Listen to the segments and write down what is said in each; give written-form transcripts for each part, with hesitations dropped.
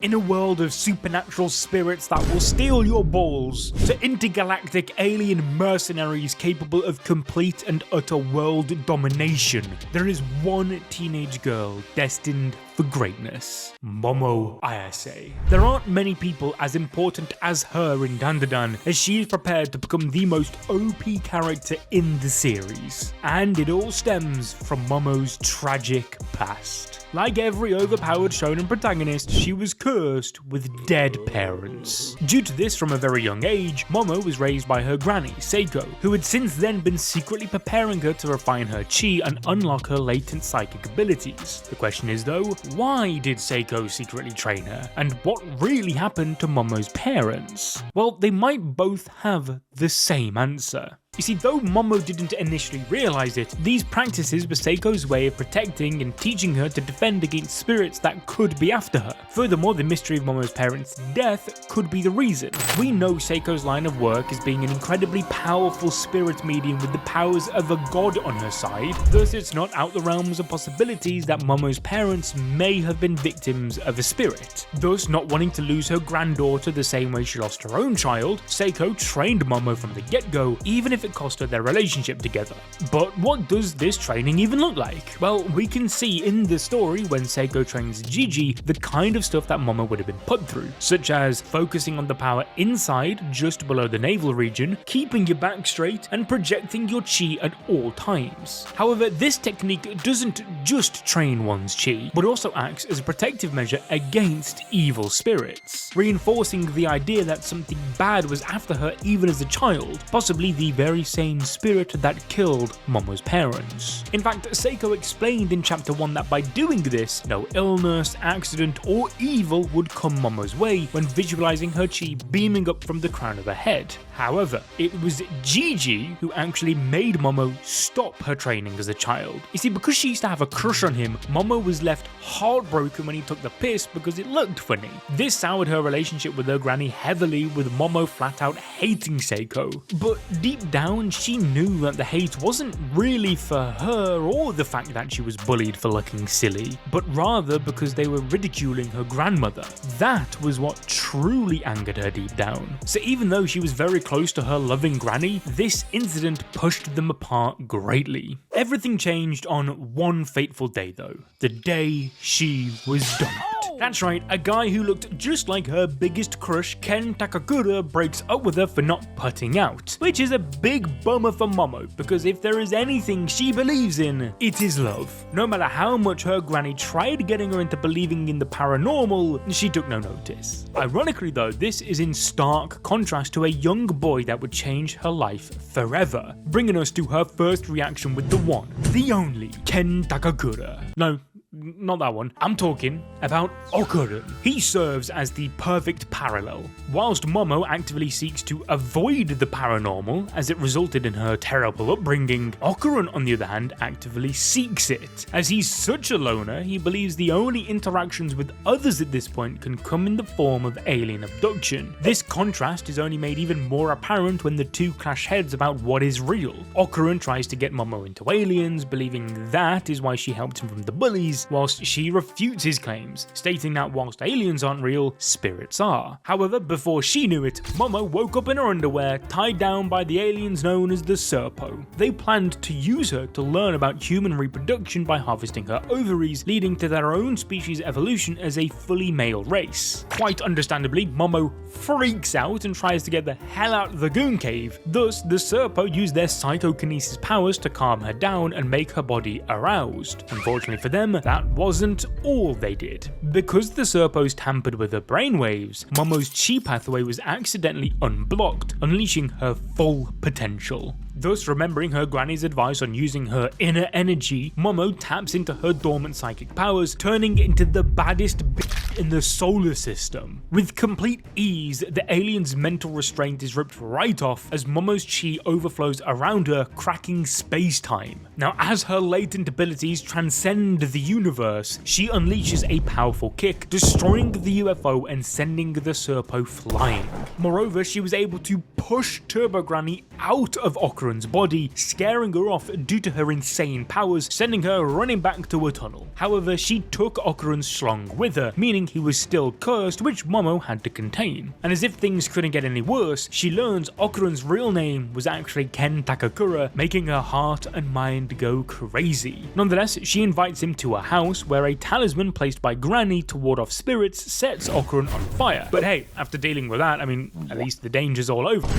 In a world of supernatural spirits that will steal your balls, to intergalactic alien mercenaries capable of complete and utter world domination, there is one teenage girl destined for greatness: Momo Ayase. There aren't many people as important as her in Dandadan, as she is prepared to become the most OP character in the series. And it all stems from Momo's tragic past. Like every overpowered shonen protagonist, she was cursed with dead parents. Due to this, from a very young age, Momo was raised by her granny, Seiko, who had since then been secretly preparing her to refine her chi and unlock her latent psychic abilities. The question is though, why did Seiko secretly train her? And what really happened to Momo's parents? Well, they might both have the same answer. You see, though Momo didn't initially realize it, these practices were Seiko's way of protecting and teaching her to defend against spirits that could be after her. Furthermore, the mystery of Momo's parents' death could be the reason. We know Seiko's line of work as being an incredibly powerful spirit medium with the powers of a god on her side, thus it's not out the realms of possibilities that Momo's parents may have been victims of a spirit. Thus, not wanting to lose her granddaughter the same way she lost her own child, Seiko trained Momo from the get-go, even if it cost her their relationship together. But what does this training even look like? Well, we can see in the story when Seiko trains Gigi the kind of stuff that Momo would have been put through, such as focusing on the power inside, just below the navel region, keeping your back straight, and projecting your chi at all times. However, this technique doesn't just train one's chi, but also acts as a protective measure against evil spirits, reinforcing the idea that something bad was after her even as a child, possibly the very same spirit that killed Momo's parents. In fact, Seiko explained in chapter 1 that by doing this, no illness, accident, or evil would come Momo's way when visualizing her chi beaming up from the crown of her head. However, it was Gigi who actually made Momo stop her training as a child. You see, because she used to have a crush on him, Momo was left heartbroken when he took the piss because it looked funny. This soured her relationship with her granny heavily, with Momo flat out hating Seiko. But deep down, she knew that the hate wasn't really for her or the fact that she was bullied for looking silly, but rather because they were ridiculing her grandmother. That was what truly angered her deep down. So even though she was very close to her loving granny, this incident pushed them apart greatly. Everything changed on one fateful day though, the day she was dumped. That's right, a guy who looked just like her biggest crush, Ken Takakura, breaks up with her for not putting out, which is a big bummer for Momo, because if there is anything she believes in, it is love. No matter how much her granny tried getting her into believing in the paranormal, she took no notice. Ironically though, this is in stark contrast to a young boy that would change her life forever, bringing us to her first reaction with the one, the only, Ken Takakura. No, not that one. I'm talking about Okarun. He serves as the perfect parallel. Whilst Momo actively seeks to avoid the paranormal, as it resulted in her terrible upbringing, Okarun, on the other hand, actively seeks it. As he's such a loner, he believes the only interactions with others at this point can come in the form of alien abduction. This contrast is only made even more apparent when the two clash heads about what is real. Okarun tries to get Momo into aliens, believing that is why she helped him from the bullies, whilst she refutes his claims, stating that whilst aliens aren't real, spirits are. However, before she knew it, Momo woke up in her underwear, tied down by the aliens known as the Serpo. They planned to use her to learn about human reproduction by harvesting her ovaries, leading to their own species' evolution as a fully male race. Quite understandably, Momo freaks out and tries to get the hell out of the goon cave. Thus, the Serpo use their psychokinesis powers to calm her down and make her body aroused. Unfortunately for them, that wasn't all they did. Because the Serpos tampered with her brainwaves, Momo's chi pathway was accidentally unblocked, unleashing her full potential. Thus, remembering her granny's advice on using her inner energy, Momo taps into her dormant psychic powers, turning into the baddest bitch in the solar system. With complete ease, the alien's mental restraint is ripped right off as Momo's chi overflows around her, cracking space-time. Now, as her latent abilities transcend the universe, she unleashes a powerful kick, destroying the UFO and sending the Serpo flying. Moreover, she was able to pushed Turbo Granny out of Okarun's body, scaring her off due to her insane powers, sending her running back to a tunnel. However, she took Okarun's schlong with her, meaning he was still cursed, which Momo had to contain. And as if things couldn't get any worse, she learns Okarun's real name was actually Ken Takakura, making her heart and mind go crazy. Nonetheless, she invites him to a house where a talisman placed by Granny to ward off spirits sets Okarun on fire. But hey, after dealing with that, I mean, at least the danger's all over.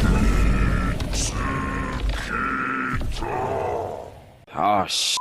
Oh shit,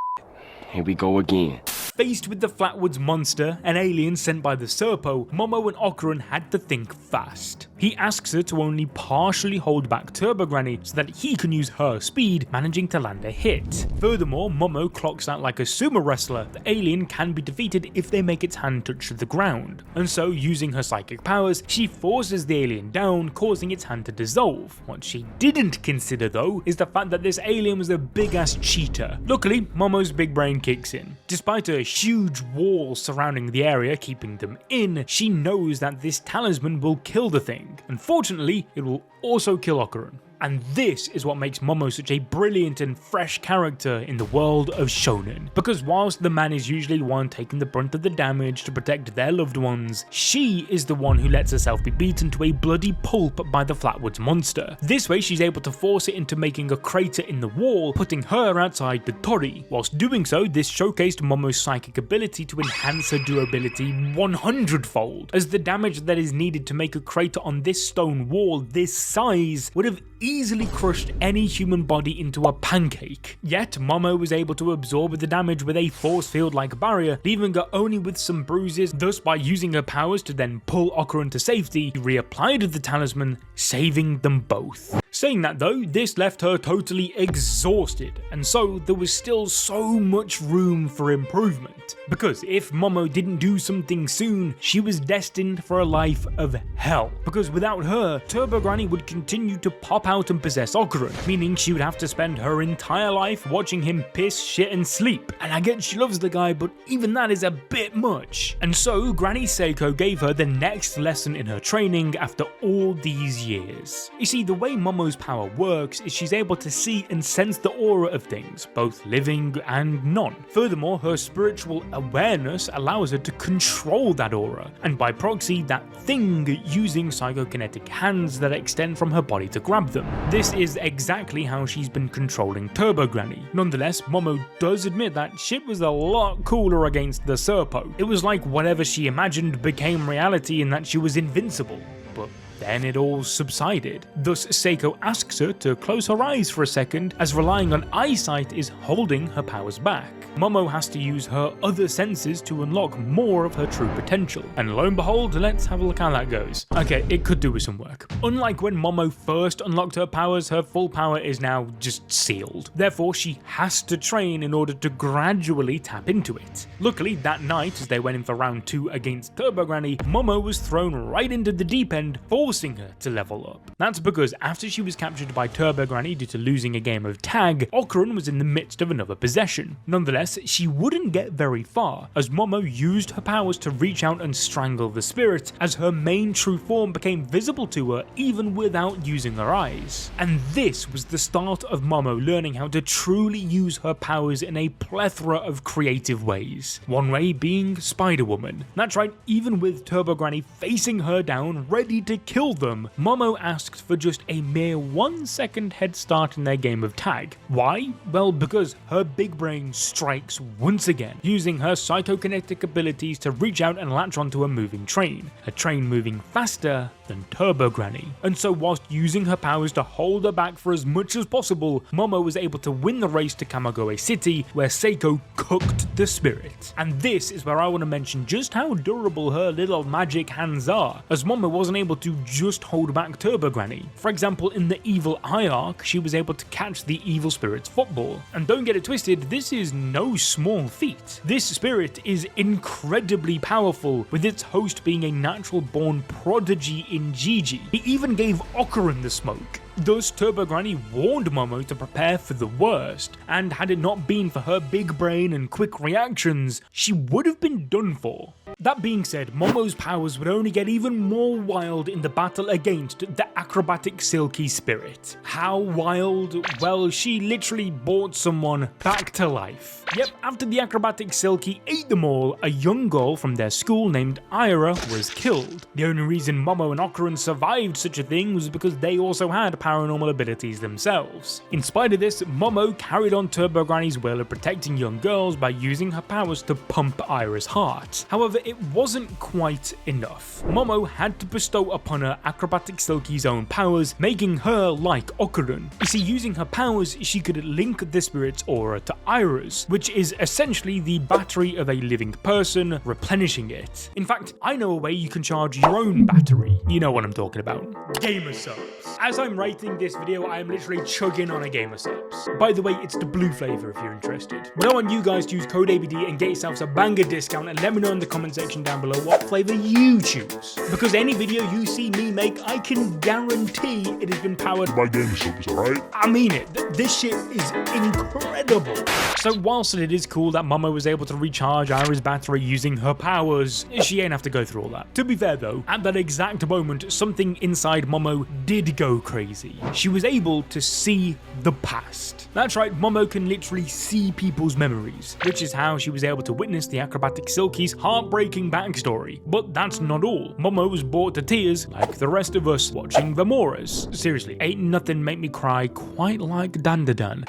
here we go again. Faced with the Flatwoods monster, an alien sent by the Serpo, Momo and Okarun had to think fast. He asks her to only partially hold back Turbo Granny so that he can use her speed, managing to land a hit. Furthermore, Momo clocks out like a sumo wrestler. The alien can be defeated if they make its hand touch the ground. And so, using her psychic powers, she forces the alien down, causing its hand to dissolve. What she didn't consider though is the fact that this alien was a big ass cheater. Luckily, Momo's big brain kicks in. Despite a huge wall surrounding the area keeping them in, she knows that this talisman will kill the thing. Unfortunately, it will also kill Okarun. And this is what makes Momo such a brilliant and fresh character in the world of shonen. Because whilst the man is usually one taking the brunt of the damage to protect their loved ones, she is the one who lets herself be beaten to a bloody pulp by the Flatwoods monster. This way she's able to force it into making a crater in the wall, putting her outside the torii. Whilst doing so, this showcased Momo's psychic ability to enhance her durability 100-fold, as the damage that is needed to make a crater on this stone wall this size would have easily crushed any human body into a pancake. Yet Momo was able to absorb the damage with a force field like barrier, leaving her only with some bruises. Thus, by using her powers to then pull Okarun to safety, she reapplied the talisman, saving them both. Saying that though, this left her totally exhausted, and so there was still so much room for improvement. Because if Momo didn't do something soon, she was destined for a life of hell. Because without her, Turbo Granny would continue to pop out and possess Okarun, meaning she would have to spend her entire life watching him piss, shit and sleep. And I get she loves the guy, but even that is a bit much. And so Granny Seiko gave her the next lesson in her training after all these years. You see, the way Momo's power works is she's able to see and sense the aura of things, both living and non. Furthermore, her spiritual awareness allows her to control that aura, and by proxy that thing, using psychokinetic hands that extend from her body to grab them. This is exactly how she's been controlling Turbo Granny. Nonetheless, Momo does admit that shit was a lot cooler against the Serpo. It was like whatever she imagined became reality and that she was invincible. But then it all subsided. Thus, Seiko asks her to close her eyes for a second, as relying on eyesight is holding her powers back. Momo has to use her other senses to unlock more of her true potential. And lo and behold, let's have a look how that goes. Okay, it could do with some work. Unlike when Momo first unlocked her powers, her full power is now just sealed. Therefore, she has to train in order to gradually tap into it. Luckily, that night, as they went in for round 2 against Turbo Granny, Momo was thrown right into the deep end, forcing her to level up. That's because after she was captured by Turbo Granny due to losing a game of tag, Okarun was in the midst of another possession. Nonetheless, she wouldn't get very far, as Momo used her powers to reach out and strangle the spirit, as her main true form became visible to her even without using her eyes. And this was the start of Momo learning how to truly use her powers in a plethora of creative ways. One way being Spider-Woman. That's right, even with Turbo Granny facing her down, ready to kill them, Momo asked for just a mere 1 second head start in their game of tag. Why? Well, because her big brain strikes once again, using her psychokinetic abilities to reach out and latch onto a moving train, a train moving faster than Turbo Granny. And so whilst using her powers to hold her back for as much as possible, Momo was able to win the race to Kamigawa City, where Seiko cooked the spirit. And this is where I want to mention just how durable her little magic hands are, as Momo wasn't able to just hold back Turbo Granny. For example, in the Evil Eye arc, she was able to catch the evil spirit's football. And don't get it twisted, this is no small feat. This spirit is incredibly powerful, with its host being a natural born prodigy in Gigi. He even gave Okarun the smoke. Thus, Turbo Granny warned Momo to prepare for the worst, and had it not been for her big brain and quick reactions, she would have been done for. That being said, Momo's powers would only get even more wild in the battle against the acrobatic Silky Spirit. How wild? Well, she literally brought someone back to life. Yep, after the acrobatic Silky ate them all, a young girl from their school named Ira was killed. The only reason Momo and Okarun survived such a thing was because they also had paranormal abilities themselves. In spite of this, Momo carried on Turbo Granny's will of protecting young girls by using her powers to pump Ira's heart. However, it wasn't quite enough. Momo had to bestow upon her acrobatic Silky's own powers, making her like Okarun. You see, using her powers, she could link the spirit's aura to Ira's, which is essentially the battery of a living person, replenishing it. In fact, I know a way you can charge your own battery. You know what I'm talking about. Gamer subs. As I'm writing this video, I am literally chugging on a Gamer subs. By the way, it's the blue flavor if you're interested. But I want you guys to use code ABD and get yourselves a banger discount, and let me know in the comment section down below what flavor you choose. Because any video you see me make, I can guarantee it has been powered by Gamer subs, alright? I mean it. This shit is incredible. So whilst it is cool that Momo was able to recharge Ira's battery using her powers, she ain't have to go through all that. To be fair though, at that exact moment, something inside Momo did go crazy. She was able to see the past. That's right, Momo can literally see people's memories, which is how she was able to witness the acrobatic Silky's heartbreaking backstory. But that's not all. Momo was brought to tears like the rest of us watching Vemoras. Seriously, ain't nothing make me cry quite like Dandadan.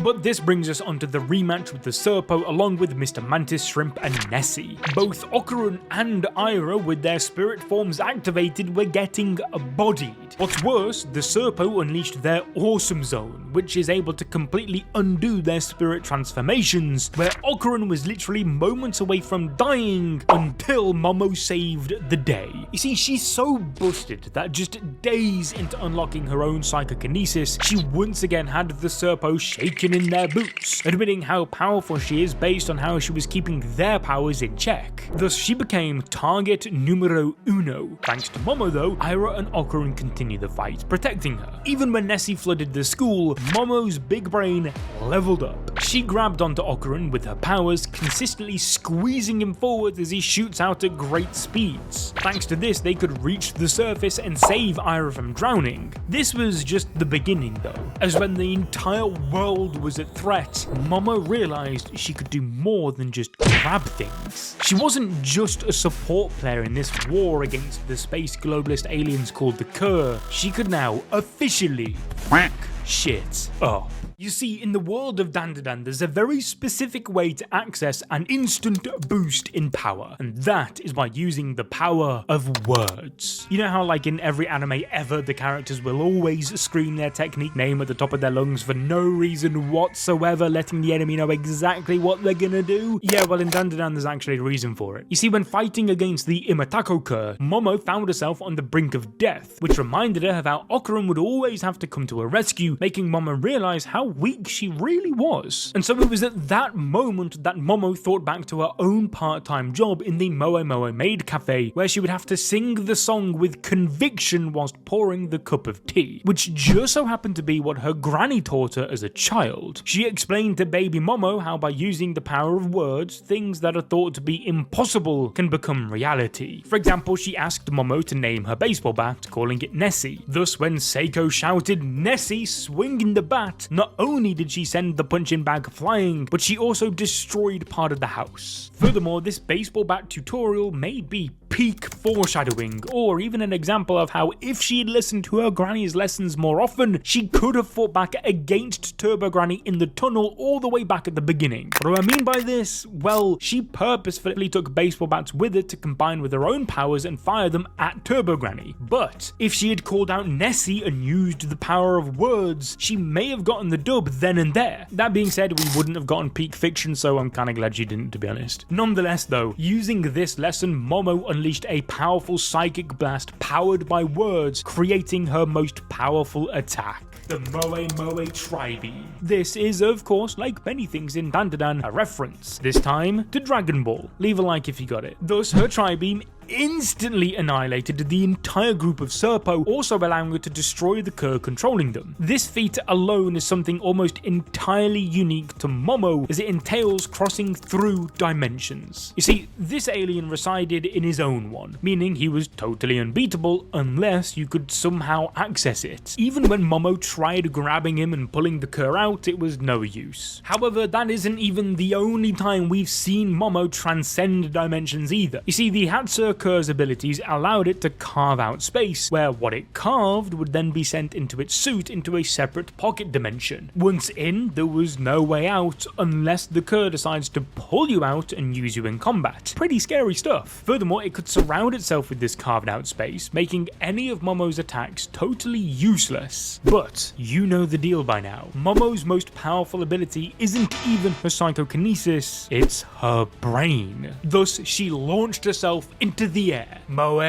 But this brings us onto the rematch with the Serpo along with Mr. Mantis, Shrimp and Nessie. Both Okarun and Ira, with their spirit forms activated, were getting bodied. What's worse, the Serpo unleashed their Awesome Zone, which is able to completely undo their spirit transformations, where Okarun was literally moments away from dying until Momo saved the day. You see, she's so busted that just days into unlocking her own psychokinesis, she once again had the Serpo shaking in their boots, admitting how powerful she is based on how she was keeping their powers in check. Thus, she became target numero uno. Thanks to Momo though, Ira and Okarun continue the fight, protecting her. Even when Nessie flooded the school, Momo's big brain leveled up. She grabbed onto Okarun with her powers, consistently squeezing him forward as he shoots out at great speeds. Thanks to this, they could reach the surface and save Ira from drowning. This was just the beginning though, as when the entire world was at threat, Momo realized she could do more than just grab things. She wasn't just a support player in this war against the space globalist aliens called the Kerr. She could now officially whack shit up. You see, in the world of Dandadan, there's a very specific way to access an instant boost in power, and that is by using the power of words. You know how like in every anime ever, the characters will always scream their technique name at the top of their lungs for no reason whatsoever, letting the enemy know exactly what they're gonna do? Yeah, well in Dandadan there's actually a reason for it. You see, when fighting against the Imatako Kerr, Momo found herself on the brink of death, which reminded her of how Okarun would always have to come to her rescue, making Momo realize how weak she really was. And so it was at that moment that Momo thought back to her own part-time job in the Momo Maid Cafe, where she would have to sing the song with conviction whilst pouring the cup of tea, which just so happened to be what her granny taught her as a child. She explained to baby Momo how by using the power of words, things that are thought to be impossible can become reality. For example, she asked Momo to name her baseball bat, calling it Nessie. Thus, when Seiko shouted "Nessie, swing the bat," not only did she send the punching bag flying, but she also destroyed part of the house. Furthermore, this baseball bat tutorial may be peak foreshadowing, or even an example of how if she had listened to her granny's lessons more often, she could have fought back against Turbo Granny in the tunnel all the way back at the beginning. What do I mean by this? Well, she purposefully took baseball bats with her to combine with her own powers and fire them at Turbo Granny. But if she had called out Nessie and used the power of words, she may have gotten the dub then and there. That being said, we wouldn't have gotten peak fiction, so I'm kinda glad she didn't, to be honest. Nonetheless though, using this lesson, Momo unleashed a powerful psychic blast powered by words, creating her most powerful attack, the Moe Tri-Beam. This is, of course, like many things in Dandadan, a reference, this time to Dragon Ball. Leave a like if you got it. Thus, her Tri-Beam instantly annihilated the entire group of Serpo, also allowing her to destroy the Kerr controlling them. This feat alone is something almost entirely unique to Momo, as it entails crossing through dimensions. You see, this alien resided in his own one, meaning he was totally unbeatable unless you could somehow access it. Even when Momo tried grabbing him and pulling the Kerr out, it was no use. However, that isn't even the only time we've seen Momo transcend dimensions either. You see, the Hatsu Kerr's abilities allowed it to carve out space, where what it carved would then be sent into its suit into a separate pocket dimension. Once in, there was no way out unless the Kerr decides to pull you out and use you in combat. Pretty scary stuff. Furthermore, it could surround itself with this carved out space, making any of Momo's attacks totally useless. But you know the deal by now. Momo's most powerful ability isn't even her psychokinesis, it's her brain. Thus, she launched herself into the air. Moe,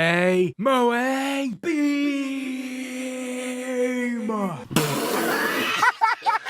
beam!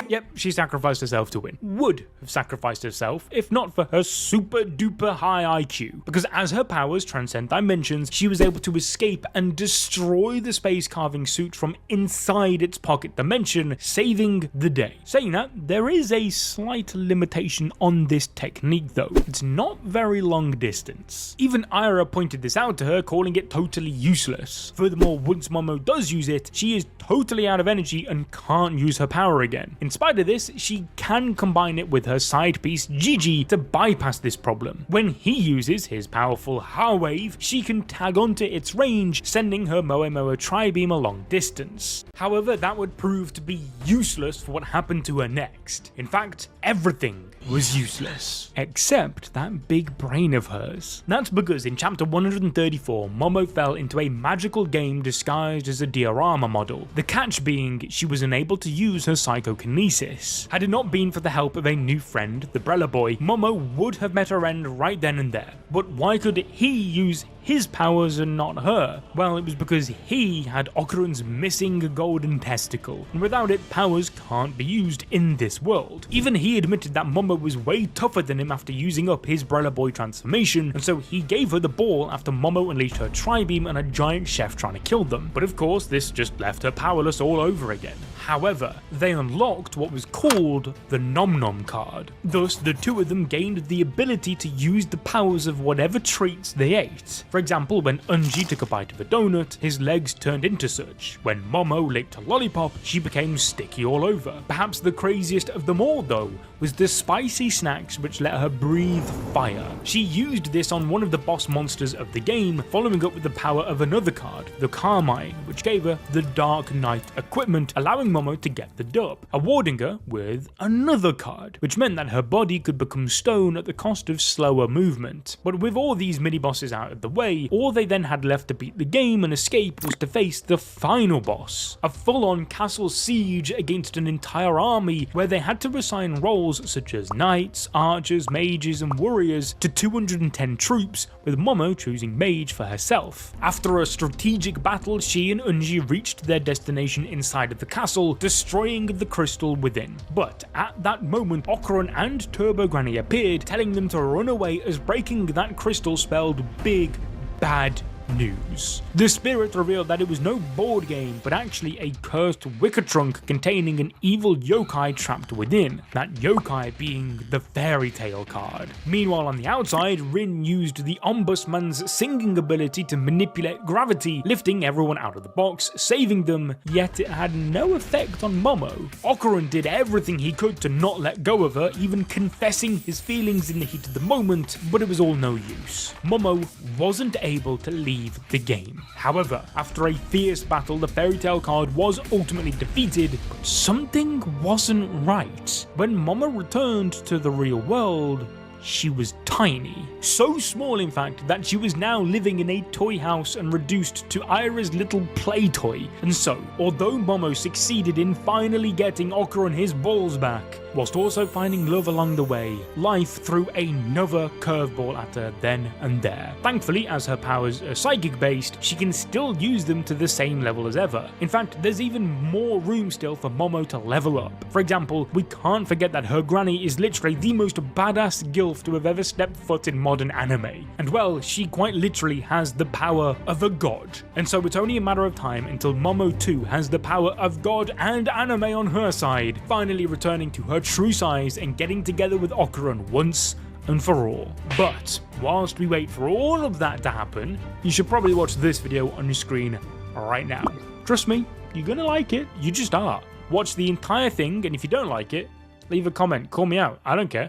Yep, she sacrificed herself to win. Would have sacrificed herself if not for her super duper high IQ, because as her powers transcend dimensions, she was able to escape and destroy the space carving suit from inside its pocket dimension, saving the day. Saying that, there is a slight limitation on this technique though. It's not very long distance. Even Ira pointed this out to her, calling it totally useless. Furthermore, once Momo does use it, she is totally out of energy and can't use her power again. In spite of this, she can combine it with her side piece Gigi to bypass this problem. When he uses his powerful Ha Wave, she can tag onto its range, sending her Moe Tri-Beam a long distance. However, that would prove to be useless for what happened to her next. In fact, everything was useless, except that big brain of hers. That's because in chapter 134, Momo fell into a magical game disguised as a diorama model. The catch being, she was unable to use her psychokinesis. Had it not been for the help of a new friend, the Brella Boy, Momo would have met her end right then and there. But why could he use his powers and not her? Well, it was because he had Okarun's missing golden testicle, and without it, powers can't be used in this world. Even he admitted that Momo was way tougher than him after using up his Brella Boy transformation, and so he gave her the ball after Momo unleashed her Tri-Beam and a giant chef trying to kill them. But of course, this just left her powerless all over again. However, they unlocked what was called the Nom Nom card. Thus, the two of them gained the ability to use the powers of whatever treats they ate. For example, when Unji took a bite of a donut, his legs turned into such. When Momo licked a lollipop, she became sticky all over. Perhaps the craziest of them all, though, was the spicy snacks which let her breathe fire. She used this on one of the boss monsters of the game, following up with the power of another card, the Carmine, which gave her the Dark Knight equipment, allowing Momo to get the dub, awarding her with another card, which meant that her body could become stone at the cost of slower movement. But with all these mini-bosses out of the way, all they then had left to beat the game and escape was to face the final boss, a full-on castle siege against an entire army where they had to assign roles such as knights, archers, mages and warriors to 210 troops, with Momo choosing mage for herself. After a strategic battle, she and Unji reached their destination inside of the castle, destroying the crystal within. But at that moment, Okarun and Turbo Granny appeared, telling them to run away as breaking that crystal spelled big, bad news. The spirit revealed that it was no board game, but actually a cursed wicker trunk containing an evil yokai trapped within, that yokai being the fairy tale card. Meanwhile, on the outside, Rin used the Ombudsman's singing ability to manipulate gravity, lifting everyone out of the box, saving them, yet it had no effect on Momo. Okarun did everything he could to not let go of her, even confessing his feelings in the heat of the moment, but it was all no use. Momo wasn't able to leave the game. However, after a fierce battle, the fairy tale card was ultimately defeated, but something wasn't right. When Momo returned to the real world, she was tiny. So small, in fact, that she was now living in a toy house and reduced to Ira's little play toy. And so, although Momo succeeded in finally getting Okarun his balls back, whilst also finding love along the way. Life threw another curveball at her then and there. Thankfully, as her powers are psychic based, she can still use them to the same level as ever. In fact, there's even more room still for Momo to level up. For example, we can't forget that her granny is literally the most badass gilf to have ever stepped foot in modern anime. And well, she quite literally has the power of a god. And so it's only a matter of time until Momo too has the power of god and anime on her side, finally returning to her true size and getting together with Okarun once and for all. But whilst we wait for all of that to happen, you should probably watch this video on your screen right now. Trust me, you're gonna like it, you just are. Watch the entire thing, and if you don't like it, leave a comment, call me out, I don't care.